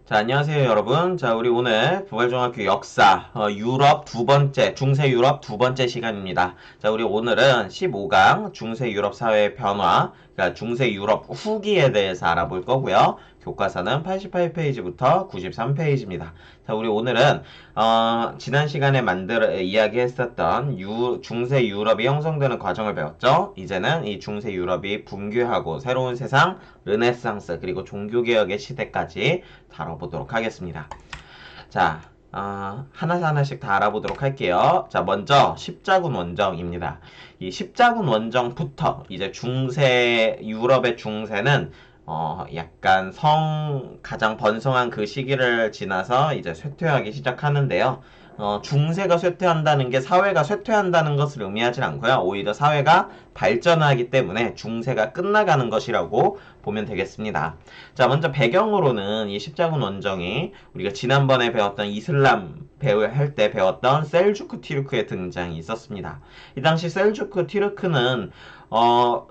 자, 안녕하세요, 여러분. 자, 우리 오늘 부활중학교 역사, 유럽 두 번째, 중세 유럽 두 번째 시간입니다. 자, 우리 오늘은 15강 중세 유럽 사회의 변화, 그러니까 중세 유럽 후기에 대해서 알아볼 거고요. 교과서는 88페이지부터 93페이지입니다. 자, 우리 오늘은 지난 시간에 이야기했었던 중세 유럽이 형성되는 과정을 배웠죠. 이제는 이 중세 유럽이 붕괴하고 새로운 세상, 르네상스, 그리고 종교개혁의 시대까지 다뤄보도록 하겠습니다. 자, 하나씩 다 알아보도록 할게요. 자, 먼저 십자군 원정입니다. 이 십자군 원정부터 이제 유럽의 중세는 약간 가장 번성한 그 시기를 지나서 이제 쇠퇴하기 시작하는데요. 중세가 쇠퇴한다는 게 사회가 쇠퇴한다는 것을 의미하지 않고요. 오히려 사회가 발전하기 때문에 중세가 끝나가는 것이라고 보면 되겠습니다. 자, 먼저 배경으로는 이 십자군 원정이 우리가 지난번에 배웠던 이슬람 할 때 배웠던 셀주크 티르크의 등장이 있었습니다. 이 당시 셀주크 티르크는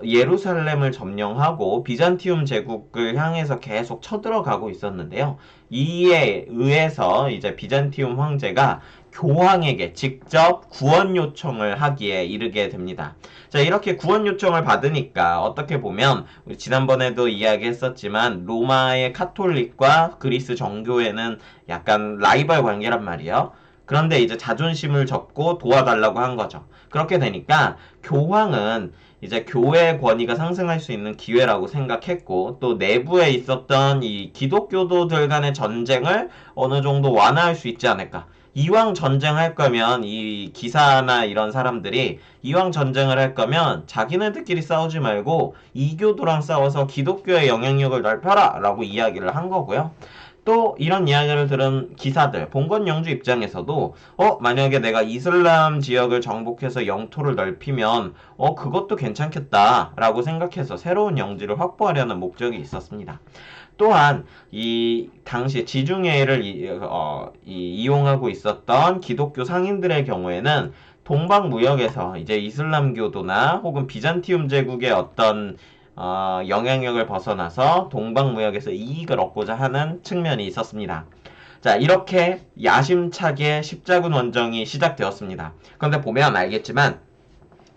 예루살렘을 점령하고 비잔티움 제국을 향해서 계속 쳐들어가고 있었는데요. 이에 의해서 이제 비잔티움 황제가 교황에게 직접 구원 요청을 하기에 이르게 됩니다. 자, 이렇게 구원 요청을 받으니까 어떻게 보면 우리 지난번에도 이야기했었지만 로마의 카톨릭과 그리스 정교회는 약간 라이벌 관계란 말이에요. 그런데 이제 자존심을 접고 도와달라고 한 거죠. 그렇게 되니까 교황은 이제 교회의 권위가 상승할 수 있는 기회라고 생각했고, 또 내부에 있었던 이 기독교도들 간의 전쟁을 어느 정도 완화할 수 있지 않을까. 이왕 전쟁할 거면 이 기사나 이런 사람들이 이왕 전쟁을 할 거면 자기네들끼리 싸우지 말고 이교도랑 싸워서 기독교의 영향력을 넓혀라 라고 이야기를 한 거고요. 또 이런 이야기를 들은 기사들, 봉건 영주 입장에서도 만약에 내가 이슬람 지역을 정복해서 영토를 넓히면 그것도 괜찮겠다 라고 생각해서 새로운 영지를 확보하려는 목적이 있었습니다. 또한 이 당시 지중해를 이용하고 있었던 기독교 상인들의 경우에는 동방무역에서 이제 이슬람교도나 혹은 비잔티움 제국의 어떤 영향력을 벗어나서 동방무역에서 이익을 얻고자 하는 측면이 있었습니다. 자, 이렇게 야심차게 십자군 원정이 시작되었습니다. 그런데 보면 알겠지만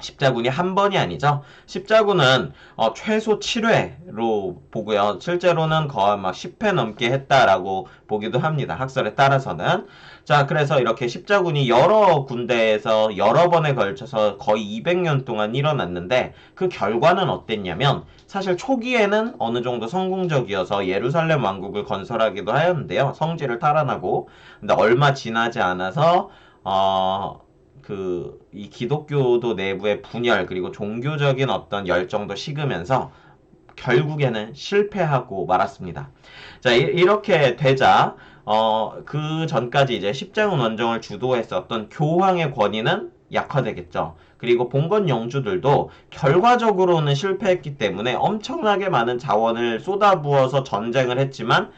십자군이 한 번이 아니죠. 십자군은 최소 7회로 보고요. 실제로는 거의 막 10회 넘게 했다라고 보기도 합니다. 학설에 따라서는. 자, 그래서 이렇게 십자군이 여러 군데에서 여러 번에 걸쳐서 거의 200년 동안 일어났는데 그 결과는 어땠냐면 사실 초기에는 어느 정도 성공적이어서 예루살렘 왕국을 건설하기도 하였는데요. 성지를 탈환하고. 근데 얼마 지나지 않아서 이 기독교도 내부의 분열, 그리고 종교적인 어떤 열정도 식으면서 결국에는 실패하고 말았습니다. 자, 이렇게 되자, 그 전까지 이제 십자군 원정을 주도했었던 교황의 권위는 약화되겠죠. 그리고 봉건 영주들도 결과적으로는 실패했기 때문에 엄청나게 많은 자원을 쏟아부어서 전쟁을 했지만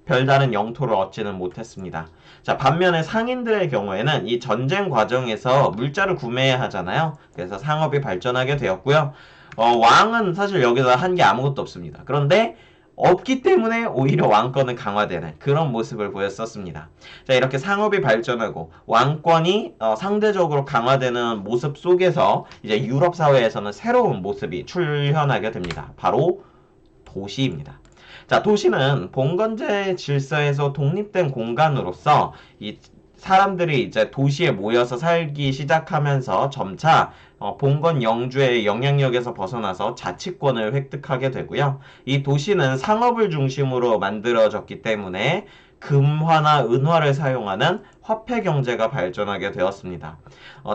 별다른 영토를 얻지는 못했습니다. 자, 반면에 상인들의 경우에는 이 전쟁 과정에서 물자를 구매해야 하잖아요. 그래서 상업이 발전하게 되었고요. 왕은 사실 여기서 한 게 아무것도 없습니다. 그런데 없기 때문에 오히려 왕권은 강화되는 그런 모습을 보였었습니다. 자, 이렇게 상업이 발전하고 왕권이 상대적으로 강화되는 모습 속에서 이제 유럽 사회에서는 새로운 모습이 출현하게 됩니다. 바로 도시입니다. 자, 도시는 봉건제 질서에서 독립된 공간으로서 이 사람들이 이제 도시에 모여서 살기 시작하면서 점차 봉건 영주의 영향력에서 벗어나서 자치권을 획득하게 되고요. 이 도시는 상업을 중심으로 만들어졌기 때문에 금화나 은화를 사용하는 화폐 경제가 발전하게 되었습니다.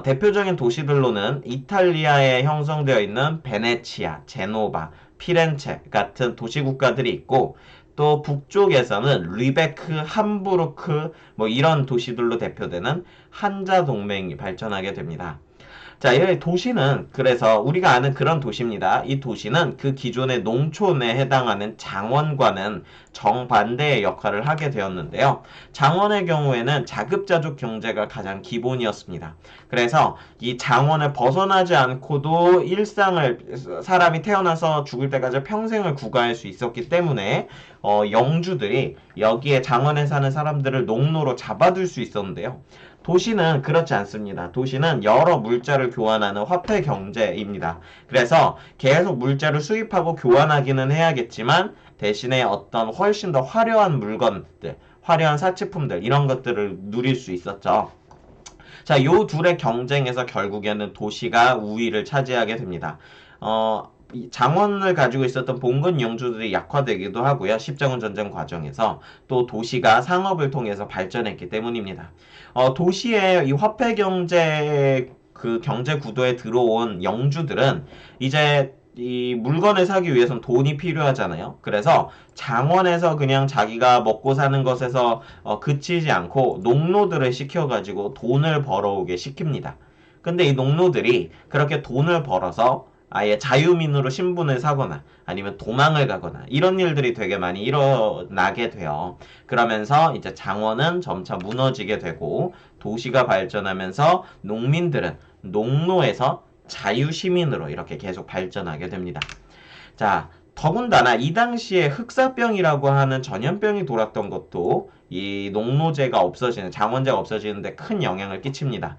대표적인 도시들로는 이탈리아에 형성되어 있는 베네치아, 제노바, 피렌체 같은 도시국가들이 있고, 또 북쪽에서는 리베크, 함부르크 이런 도시들로 대표되는 한자 동맹이 발전하게 됩니다. 자, 이 도시는 그래서 우리가 아는 그런 도시입니다. 이 도시는 그 기존의 농촌에 해당하는 장원과는 정반대의 역할을 하게 되었는데요. 장원의 경우에는 자급자족 경제가 가장 기본이었습니다. 그래서 이 장원을 벗어나지 않고도 일상을 사람이 태어나서 죽을 때까지 평생을 구가할 수 있었기 때문에 영주들이 여기에 장원에 사는 사람들을 농노로 잡아둘 수 있었는데요. 도시는 그렇지 않습니다. 도시는 여러 물자를 교환하는 화폐 경제입니다. 그래서 계속 물자를 수입하고 교환하기는 해야겠지만 대신에 어떤 훨씬 더 화려한 물건들, 화려한 사치품들 이런 것들을 누릴 수 있었죠. 자, 요 둘의 경쟁에서 결국에는 도시가 우위를 차지하게 됩니다. 장원을 가지고 있었던 봉건 영주들이 약화되기도 하고요. 십자군 전쟁 과정에서 또 도시가 상업을 통해서 발전했기 때문입니다. 도시의 이 화폐 경제 그 경제 구도에 들어온 영주들은 이제 이 물건을 사기 위해서는 돈이 필요하잖아요. 그래서 장원에서 그냥 자기가 먹고 사는 것에서 그치지 않고 농노들을 시켜가지고 돈을 벌어오게 시킵니다. 근데 이 농노들이 그렇게 돈을 벌어서 아예 자유민으로 신분을 사거나 아니면 도망을 가거나 이런 일들이 되게 많이 일어나게 돼요. 그러면서 이제 장원은 점차 무너지게 되고 도시가 발전하면서 농민들은 농노에서 자유시민으로 이렇게 계속 발전하게 됩니다. 자, 더군다나 이 당시에 흑사병이라고 하는 전염병이 돌았던 것도 이 농노제가 없어지는, 장원제가 없어지는데 큰 영향을 끼칩니다.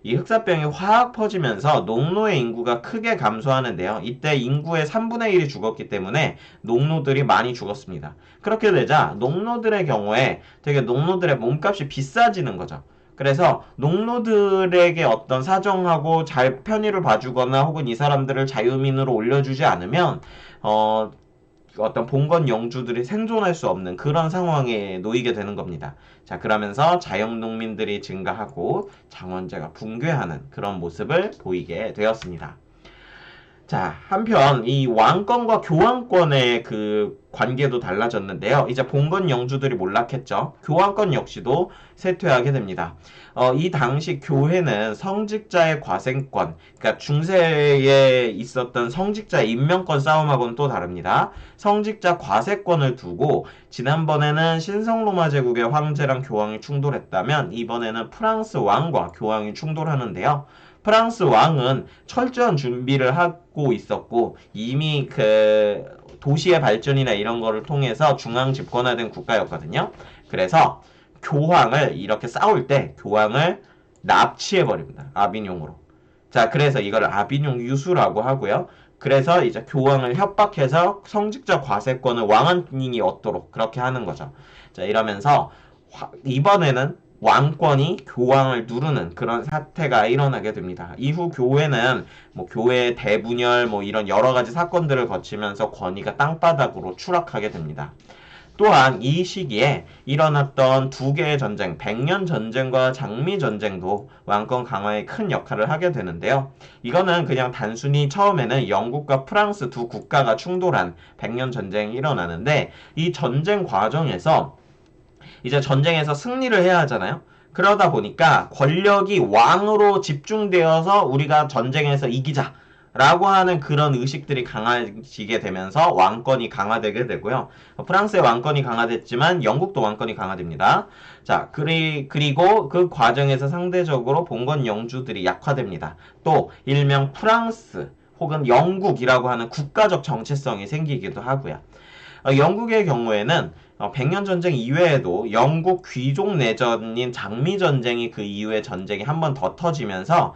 이 흑사병이 확 퍼지면서 농노의 인구가 크게 감소하는데요. 이때 인구의 3분의 1이 죽었기 때문에 농노들이 많이 죽었습니다. 그렇게 되자 농노들의 경우에 되게 농노들의 몸값이 비싸지는 거죠. 그래서 농노들에게 어떤 사정하고 잘 편의를 봐주거나 혹은 이 사람들을 자유민으로 올려주지 않으면 어떤 봉건 영주들이 생존할 수 없는 그런 상황에 놓이게 되는 겁니다. 자, 그러면서 자영농민들이 증가하고 장원제가 붕괴하는 그런 모습을 보이게 되었습니다. 자, 한편 이 왕권과 교황권의 그 관계도 달라졌는데요. 이제 봉건 영주들이 몰락했죠. 교황권 역시도 쇠퇴하게 됩니다. 이 당시 교회는 성직자의 과생권, 그러니까 중세에 있었던 성직자의 임명권 싸움하고는 또 다릅니다. 성직자 과세권을 두고 지난번에는 신성로마 제국의 황제랑 교황이 충돌했다면 이번에는 프랑스 왕과 교황이 충돌하는데요. 프랑스 왕은 철저한 준비를 하고 있었고 이미 그 도시의 발전이나 이런 거를 통해서 중앙 집권화된 국가였거든요. 그래서 교황을 이렇게 싸울 때 교황을 납치해 버립니다. 아비뇽으로. 자, 그래서 이걸 아비뇽 유수라고 하고요. 그래서 이제 교황을 협박해서 성직자 과세권을 왕한님이 얻도록 그렇게 하는 거죠. 자, 이러면서 이번에는 왕권이 교황을 누르는 그런 사태가 일어나게 됩니다. 이후 교회는 뭐 교회 대분열 뭐 이런 여러 가지 사건들을 거치면서 권위가 땅바닥으로 추락하게 됩니다. 또한 이 시기에 일어났던 두 개의 전쟁, 백년 전쟁과 장미 전쟁도 왕권 강화에 큰 역할을 하게 되는데요. 이거는 그냥 단순히 처음에는 영국과 프랑스 두 국가가 충돌한 백년 전쟁이 일어나는데 이 전쟁 과정에서 이제 전쟁에서 승리를 해야 하잖아요. 그러다 보니까 권력이 왕으로 집중되어서 우리가 전쟁에서 이기자 라고 하는 그런 의식들이 강해지게 되면서 왕권이 강화되게 되고요. 프랑스의 왕권이 강화됐지만 영국도 왕권이 강화됩니다. 자, 그리고 그 과정에서 상대적으로 봉건 영주들이 약화됩니다. 또 일명 프랑스 혹은 영국이라고 하는 국가적 정체성이 생기기도 하고요. 영국의 경우에는 백년전쟁 이외에도 영국 귀족 내전인 장미전쟁이 그 이후에 전쟁이 한 번 더 터지면서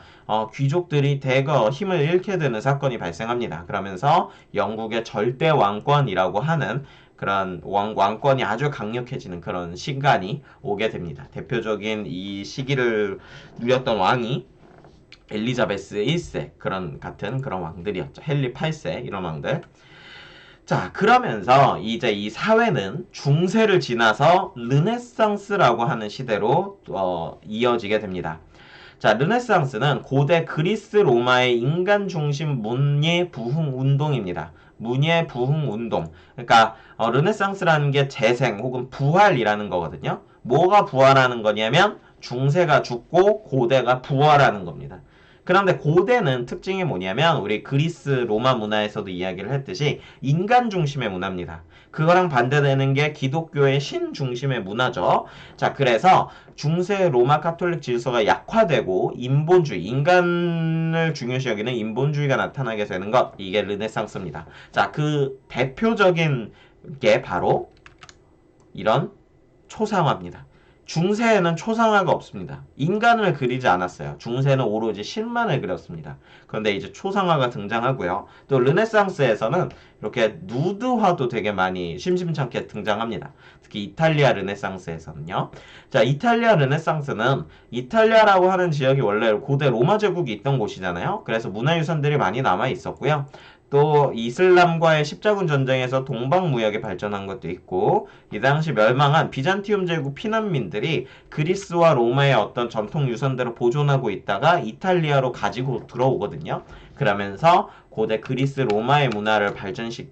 귀족들이 대거 힘을 잃게 되는 사건이 발생합니다. 그러면서 영국의 절대 왕권이라고 하는 그런 왕권이 아주 강력해지는 그런 시간이 오게 됩니다. 대표적인 이 시기를 누렸던 왕이 엘리자베스 1세 같은 그런 왕들이었죠. 헨리 8세 이런 왕들. 자, 그러면서 이제 이 사회는 중세를 지나서 르네상스라고 하는 시대로 이어지게 됩니다. 자, 르네상스는 고대 그리스 로마의 인간 중심 문예 부흥 운동입니다. 문예 부흥 운동. 그러니까 르네상스라는 게 재생 혹은 부활이라는 거거든요. 뭐가 부활하는 거냐면 중세가 죽고 고대가 부활하는 겁니다. 그런데 고대는 특징이 뭐냐면 우리 그리스 로마 문화에서도 이야기를 했듯이 인간 중심의 문화입니다. 그거랑 반대되는 게 기독교의 신 중심의 문화죠. 자, 그래서 중세 로마 카톨릭 질서가 약화되고 인본주의, 인간을 중요시 여기는 인본주의가 나타나게 되는 것, 이게 르네상스입니다. 자, 그 대표적인 게 바로 이런 초상화입니다. 중세에는 초상화가 없습니다. 인간을 그리지 않았어요. 중세는 오로지 신만을 그렸습니다. 그런데 이제 초상화가 등장하고요. 또 르네상스에서는 이렇게 누드화도 되게 많이 심심찮게 등장합니다. 특히 이탈리아 르네상스에서는요. 자, 이탈리아 르네상스는 이탈리아라고 하는 지역이 원래 고대 로마 제국이 있던 곳이잖아요. 그래서 문화유산들이 많이 남아 있었고요. 또 이슬람과의 십자군 전쟁에서 동방 무역이 발전한 것도 있고 이 당시 멸망한 비잔티움 제국 피난민들이 그리스와 로마의 어떤 전통 유산들을 보존하고 있다가 이탈리아로 가지고 들어오거든요. 그러면서 고대 그리스 로마의 문화를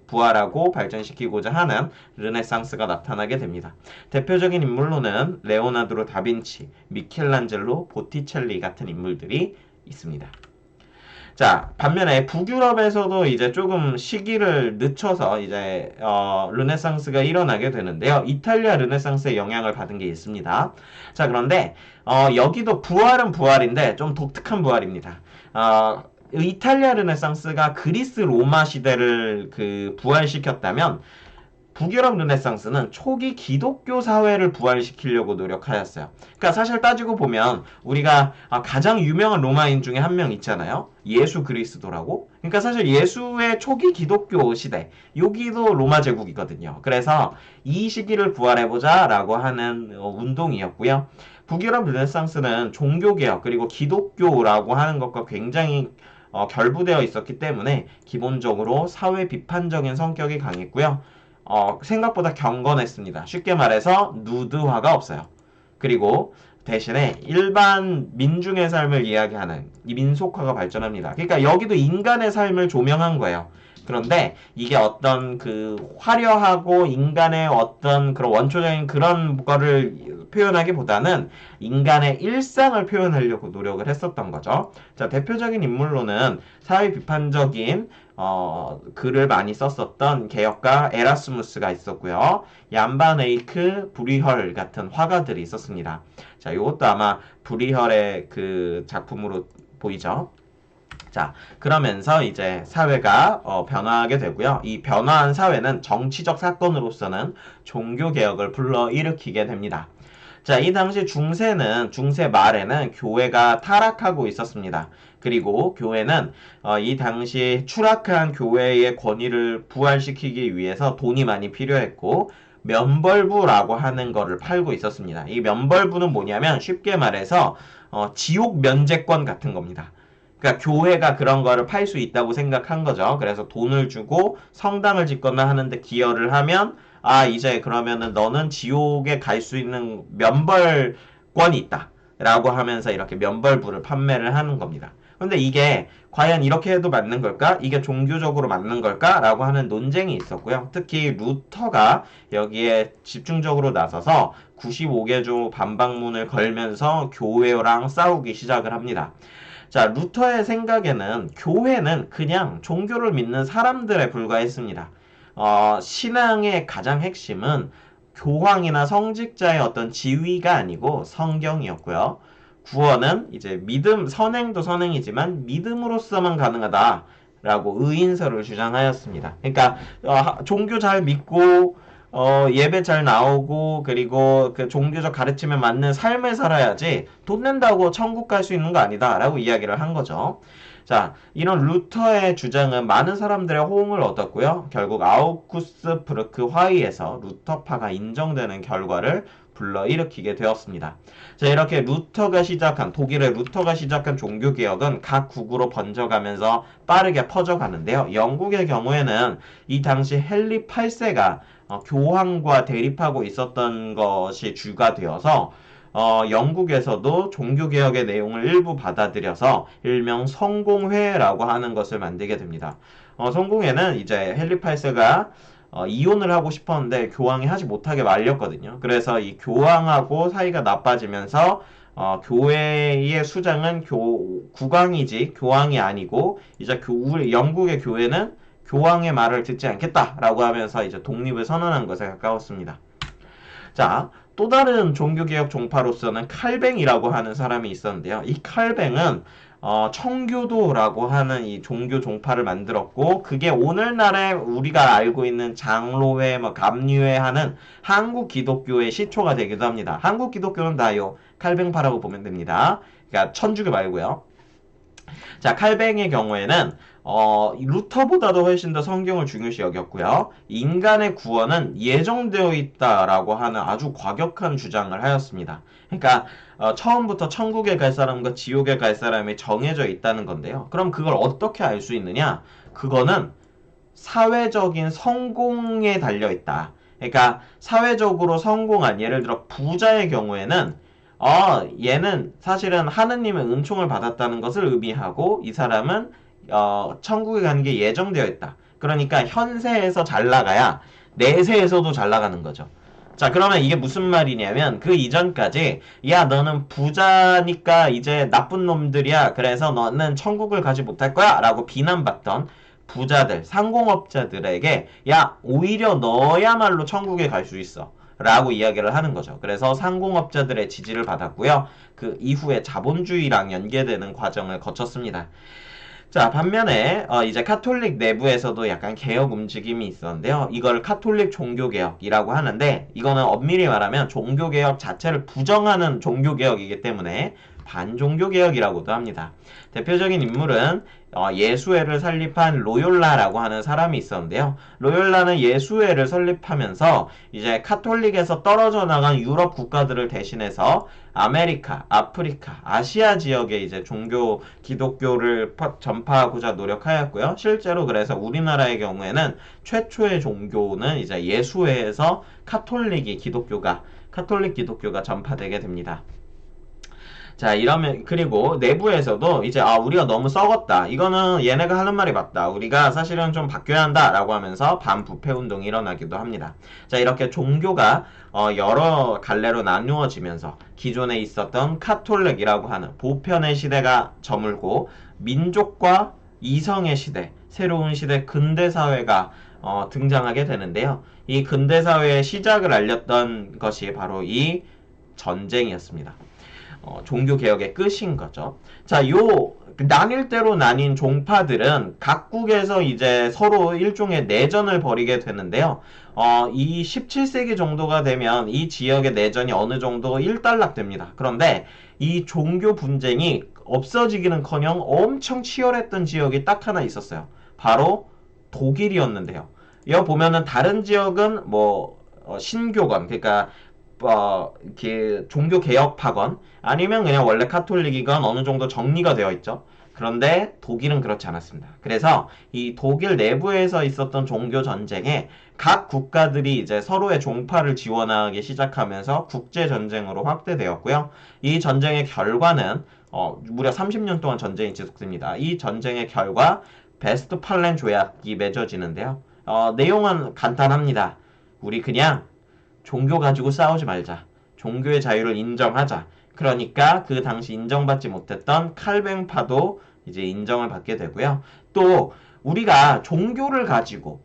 부활하고 발전시키고자 하는 르네상스가 나타나게 됩니다. 대표적인 인물로는 레오나르도 다빈치, 미켈란젤로, 보티첼리 같은 인물들이 있습니다. 자, 반면에 북유럽에서도 이제 조금 시기를 늦춰서 이제 르네상스가 일어나게 되는데요. 이탈리아 르네상스의 영향을 받은 게 있습니다. 자, 그런데 여기도 부활은 부활인데 좀 독특한 부활입니다. 이탈리아 르네상스가 그리스 로마 시대를 부활시켰다면 북유럽 르네상스는 초기 기독교 사회를 부활시키려고 노력하였어요. 그러니까 사실 따지고 보면 우리가 가장 유명한 로마인 중에 한 명 있잖아요. 예수 그리스도라고. 그러니까 사실 예수의 초기 기독교 시대, 여기도 로마 제국이거든요. 그래서 이 시기를 부활해보자 라고 하는 운동이었고요. 북유럽 르네상스는 종교개혁 그리고 기독교라고 하는 것과 굉장히 결부되어 있었기 때문에 기본적으로 사회 비판적인 성격이 강했고요. 생각보다 경건했습니다. 쉽게 말해서 누드화가 없어요. 그리고 대신에 일반 민중의 삶을 이야기하는 이 민속화가 발전합니다. 그러니까 여기도 인간의 삶을 조명한 거예요. 그런데 이게 어떤 화려하고 인간의 어떤 그런 원초적인 그런 거를 표현하기보다는 인간의 일상을 표현하려고 노력을 했었던 거죠. 자, 대표적인 인물로는 사회 비판적인 글을 많이 썼었던 개혁가 에라스무스가 있었고요. 얀바네이크, 브리헐 같은 화가들이 있었습니다. 자, 이것도 아마 브리헐의 작품으로 보이죠. 자, 그러면서 이제 사회가 변화하게 되고요. 이 변화한 사회는 정치적 사건으로서는 종교개혁을 불러일으키게 됩니다. 자, 이 당시 중세 말에는 교회가 타락하고 있었습니다. 그리고 교회는 이 당시 추락한 교회의 권위를 부활시키기 위해서 돈이 많이 필요했고 면벌부라고 하는 거를 팔고 있었습니다. 이 면벌부는 뭐냐면 쉽게 말해서 지옥 면제권 같은 겁니다. 그러니까 교회가 그런 거를 팔 수 있다고 생각한 거죠. 그래서 돈을 주고 성당을 짓거나 하는데 기여를 하면 이제 그러면은 너는 지옥에 갈 수 있는 면벌권이 있다. 라고 하면서 이렇게 면벌부를 판매를 하는 겁니다. 근데 이게 과연 이렇게 해도 맞는 걸까? 이게 종교적으로 맞는 걸까? 라고 하는 논쟁이 있었고요. 특히 루터가 여기에 집중적으로 나서서 95개조 반박문을 걸면서 교회랑 싸우기 시작을 합니다. 자, 루터의 생각에는 교회는 그냥 종교를 믿는 사람들에 불과했습니다. 신앙의 가장 핵심은 교황이나 성직자의 어떤 지위가 아니고 성경이었고요. 구원은 이제 선행도 선행이지만 믿음으로써만 가능하다라고 의인서를 주장하였습니다. 그러니까 종교 잘 믿고 예배 잘 나오고 그리고 그 종교적 가르침에 맞는 삶을 살아야지 돈 낸다고 천국 갈 수 있는 거 아니다 라고 이야기를 한 거죠. 자, 이런 루터의 주장은 많은 사람들의 호응을 얻었고요. 결국 아우구스부르크 화의에서 루터파가 인정되는 결과를 불러일으키게 되었습니다. 자, 이렇게 독일의 루터가 시작한 종교개혁은 각 국으로 번져가면서 빠르게 퍼져가는데요. 영국의 경우에는 이 당시 헨리 8세가 교황과 대립하고 있었던 것이 주가 되어서 영국에서도 종교개혁의 내용을 일부 받아들여서 일명 성공회라고 하는 것을 만들게 됩니다. 성공회는 이제 헨리 8세가 이혼을 하고 싶었는데 교황이 하지 못하게 말렸거든요. 그래서 이 교황하고 사이가 나빠지면서 교회의 수장은 국왕이지 교황이 아니고 이제 우리 영국의 교회는 교황의 말을 듣지 않겠다라고 하면서 이제 독립을 선언한 것에 가까웠습니다. 자, 또 다른 종교개혁 종파로서는 칼뱅이라고 하는 사람이 있었는데요. 이 칼뱅은 청교도라고 하는 이 종교 종파를 만들었고, 그게 오늘날에 우리가 알고 있는 장로회, 감리회 하는 한국 기독교의 시초가 되기도 합니다. 한국 기독교는 다요 칼뱅파라고 보면 됩니다. 그러니까 천주교 말고요. 자, 칼뱅의 경우에는 루터보다도 훨씬 더 성경을 중요시 여겼고요. 인간의 구원은 예정되어 있다라고 하는 아주 과격한 주장을 하였습니다. 그러니까 처음부터 천국에 갈 사람과 지옥에 갈 사람이 정해져 있다는 건데요. 그럼 그걸 어떻게 알 수 있느냐? 그거는 사회적인 성공에 달려 있다. 그러니까 사회적으로 성공한, 예를 들어 부자의 경우에는 얘는 사실은 하느님의 은총을 받았다는 것을 의미하고, 이 사람은 천국에 가는 게 예정되어 있다. 그러니까 현세에서 잘 나가야 내세에서도 잘 나가는 거죠. 자, 그러면 이게 무슨 말이냐면, 그 이전까지 야, 너는 부자니까 이제 나쁜 놈들이야, 그래서 너는 천국을 가지 못할 거야 라고 비난받던 부자들, 상공업자들에게 야, 오히려 너야말로 천국에 갈 수 있어 라고 이야기를 하는 거죠. 그래서 상공업자들의 지지를 받았고요. 그 이후에 자본주의랑 연계되는 과정을 거쳤습니다. 자, 반면에 이제 카톨릭 내부에서도 약간 개혁 움직임이 있었는데요. 이걸 카톨릭 종교개혁이라고 하는데, 이거는 엄밀히 말하면 종교개혁 자체를 부정하는 종교개혁이기 때문에 반종교개혁이라고도 합니다. 대표적인 인물은 예수회를 설립한 로욜라라고 하는 사람이 있었는데요. 로욜라는 예수회를 설립하면서 이제 카톨릭에서 떨어져 나간 유럽 국가들을 대신해서 아메리카, 아프리카, 아시아 지역에 이제 종교 기독교를 전파하고자 노력하였고요. 실제로 그래서 우리나라의 경우에는 최초의 종교는 이제 예수회에서 카톨릭 기독교가 전파되게 됩니다. 자, 이러면, 그리고 내부에서도 이제 우리가 너무 썩었다, 이거는 얘네가 하는 말이 맞다, 우리가 사실은 좀 바뀌어야 한다 라고 하면서 반부패 운동이 일어나기도 합니다. 자, 이렇게 종교가 여러 갈래로 나누어지면서 기존에 있었던 카톨릭이라고 하는 보편의 시대가 저물고 민족과 이성의 시대, 새로운 시대 근대사회가 등장하게 되는데요. 이 근대사회의 시작을 알렸던 것이 바로 이 전쟁이었습니다. 종교개혁의 끝인 거죠. 자, 요 나뉠대로 나뉜 종파들은 각국에서 이제 서로 일종의 내전을 벌이게 되는데요. 이 17세기 정도가 되면 이 지역의 내전이 어느 정도 일단락됩니다. 그런데 이 종교 분쟁이 없어지기는커녕 엄청 치열했던 지역이 딱 하나 있었어요. 바로 독일이었는데요. 여기 보면은 다른 지역은 신교건, 그러니까 이렇게 종교개혁파건 아니면 그냥 원래 카톨릭이건 어느 정도 정리가 되어 있죠. 그런데 독일은 그렇지 않았습니다. 그래서 이 독일 내부에서 있었던 종교 전쟁에 각 국가들이 이제 서로의 종파를 지원하기 시작하면서 국제 전쟁으로 확대되었고요. 이 전쟁의 결과는 무려 30년 동안 전쟁이 지속됩니다. 이 전쟁의 결과 베스트팔렌 조약이 맺어지는데요. 내용은 간단합니다. 우리 그냥 종교 가지고 싸우지 말자. 종교의 자유를 인정하자. 그러니까 그 당시 인정받지 못했던 칼뱅파도 이제 인정을 받게 되고요. 또 우리가 종교를 가지고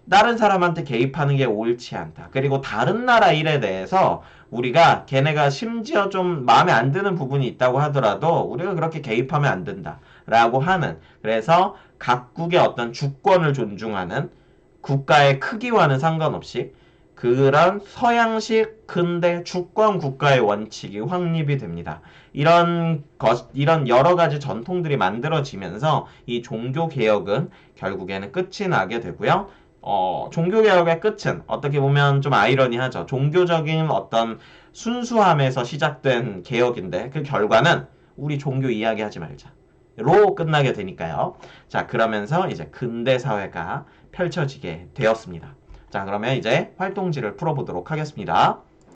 다른 사람한테 개입하는 게 옳지 않다. 그리고 다른 나라 일에 대해서 우리가 걔네가 심지어 좀 마음에 안 드는 부분이 있다고 하더라도 우리가 그렇게 개입하면 안 된다 라고 하는, 그래서 각국의 어떤 주권을 존중하는, 국가의 크기와는 상관없이 그런 서양식 근대 주권 국가의 원칙이 확립이 됩니다. 이런 여러 가지 전통들이 만들어지면서 이 종교 개혁은 결국에는 끝이 나게 되고요. 종교 개혁의 끝은 어떻게 보면 좀 아이러니하죠. 종교적인 어떤 순수함에서 시작된 개혁인데 그 결과는 우리 종교 이야기하지 말자로 끝나게 되니까요. 자, 그러면서 이제 근대 사회가 펼쳐지게 되었습니다. 자, 그러면 이제 활동지를 풀어보도록 하겠습니다.